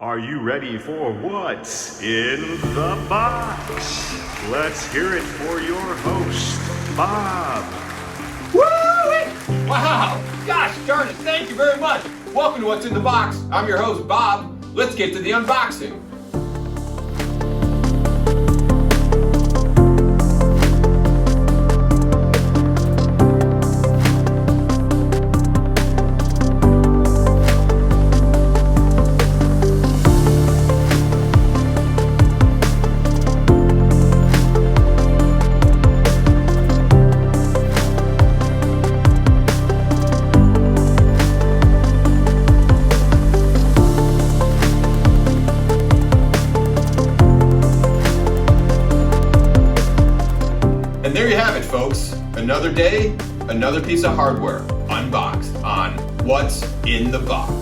Are you ready for what's in the box? Let's hear it for your host, Bob. Woo! Wow! Gosh darn it, thank you very much. Welcome to What's in the Box. I'm your host, Bob. Let's get to the unboxing. And there you have it, folks. Another day, another piece of hardware unboxed on What's in the Box.